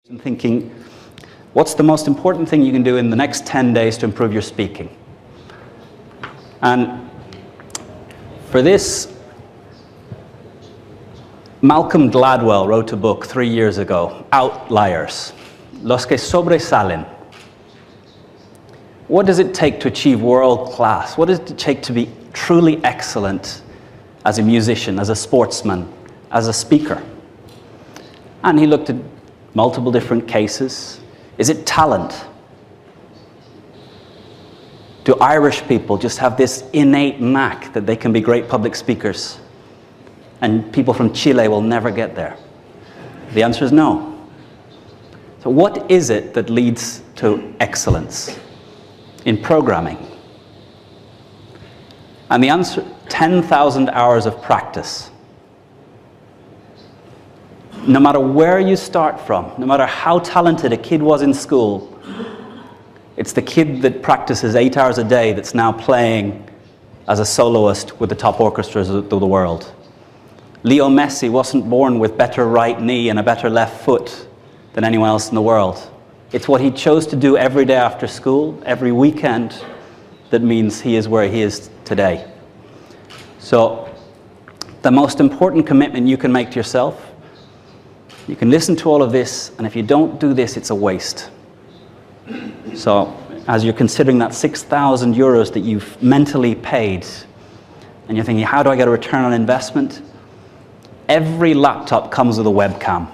and thinking, what's the most important thing you can do in the next 10 days to improve your speaking? And for this, Malcolm Gladwell wrote a book 3 years ago, Outliers, Los que sobresalen. What does it take to achieve world class? What does it take to be truly excellent as a musician, as a sportsman, as a speaker? And he looked at multiple different cases. Is it talent? Do Irish people just have this innate knack that they can be great public speakers and people from Chile will never get there? The answer is no. So what is it that leads to excellence in programming? And the answer, 10,000 hours of practice. No matter where you start from, no matter how talented a kid was in school, it's the kid that practices 8 hours a day that's now playing as a soloist with the top orchestras of the world. Leo Messi wasn't born with better right knee and a better left foot than anyone else in the world. It's what he chose to do every day after school, every weekend, that means he is where he is today. So the most important commitment you can make to yourself, you can listen to all of this, and if you don't do this, it's a waste. So as you're considering that 6,000 euros that you've mentally paid, and you're thinking, how do I get a return on investment? Every laptop comes with a webcam.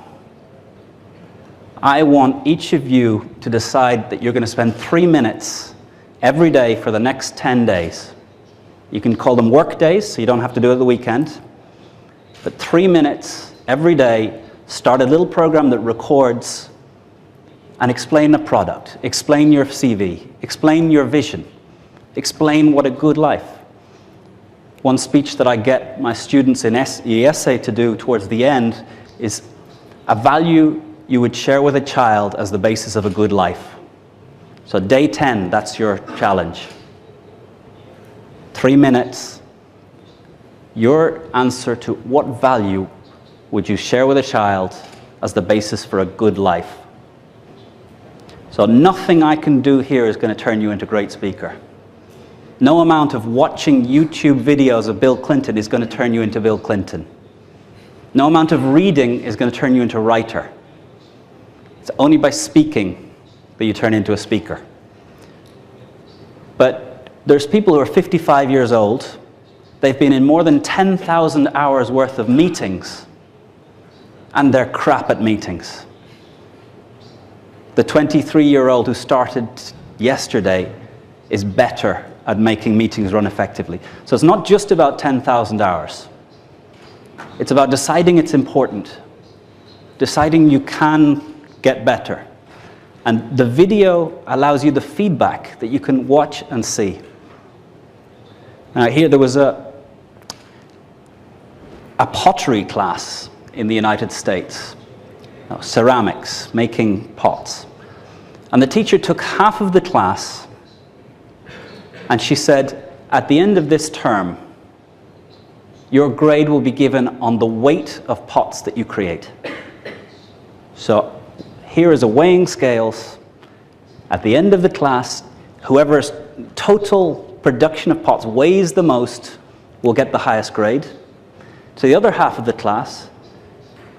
I want each of you to decide that you're going to spend 3 minutes every day for the next 10 days. You can call them work days, so you don't have to do it the weekend. But 3 minutes every day, start a little program that records and explain the product, explain your CV, explain your vision, explain what a good life. One speech that I get my students in the essay to do towards the end is a value you would share with a child as the basis of a good life. So day 10, that's your challenge. 3 minutes, your answer to what value would you share with a child as the basis for a good life? So nothing I can do here is going to turn you into a great speaker. No amount of watching YouTube videos of Bill Clinton is going to turn you into Bill Clinton. No amount of reading is going to turn you into a writer. It's only by speaking that you turn into a speaker. But there's people who are 55 years old. They've been in more than 10,000 hours worth of meetings, and they're crap at meetings. The 23-year-old who started yesterday is better at making meetings run effectively. So it's not just about 10,000 hours. It's about deciding it's important, deciding you can get better. And the video allows you the feedback that you can watch and see. Here there was a pottery class in the United States, ceramics, making pots. And the teacher took half of the class and she said, at the end of this term, your grade will be given on the weight of pots that you create. So here is a weighing scales. At the end of the class, whoever's total production of pots weighs the most will get the highest grade. To the other half of the class,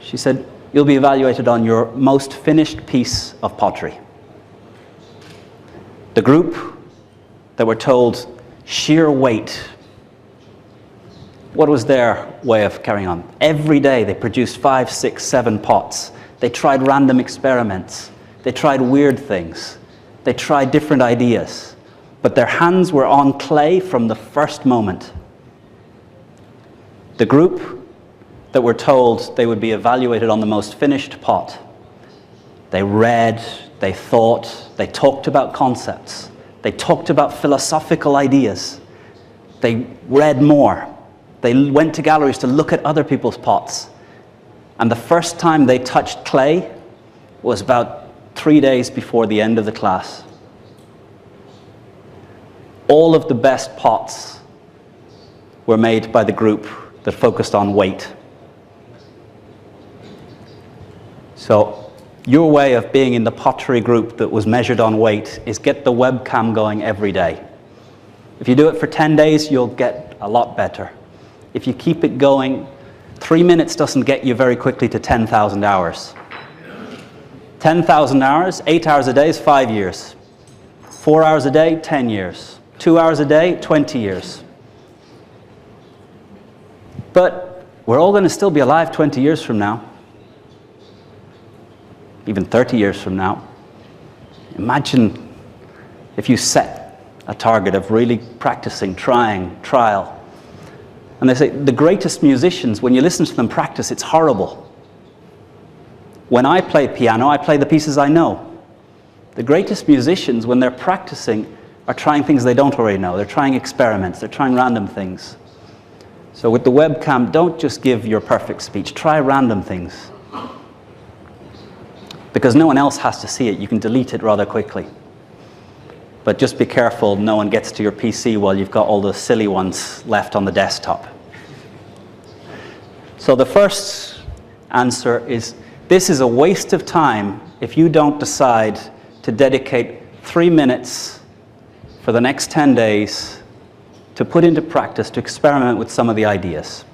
she said, you'll be evaluated on your most finished piece of pottery. The group that were told sheer weight, what was their way of carrying on? Every day they produced 5, 6, 7 pots. They tried random experiments. They tried weird things. They tried different ideas. But their hands were on clay from the first moment. The group that were told they would be evaluated on the most finished pot, they read, they thought, they talked about concepts, they talked about philosophical ideas, they read more, they went to galleries to look at other people's pots. And the first time they touched clay was about 3 days before the end of the class. All of the best pots were made by the group that focused on weight. So Your way of being in the pottery group that was measured on weight is get the webcam going every day. If you do it for 10 days, you'll get a lot better. If you keep it going, 3 minutes doesn't get you very quickly to 10,000 hours. 10,000 hours, 8 hours a day is 5 years. 4 hours a day, 10 years. 2 hours a day, 20 years. But we're all going to still be alive 20 years from now. Even 30 years from now. Imagine if you set a target of really practicing, trying, trial. And they say the greatest musicians, when you listen to them practice, it's horrible. When I play piano, I play the pieces I know. The greatest musicians, when they're practicing, are trying things they don't already know. They're trying experiments. They're trying random things. So with the webcam, don't just give your perfect speech. Try random things. Because no one else has to see it. You can delete it rather quickly. But just be careful no one gets to your PC while you've got all the silly ones left on the desktop. So the first answer is, this is a waste of time if you don't decide to dedicate 3 minutes for the next 10 days to put into practice, to experiment with some of the ideas.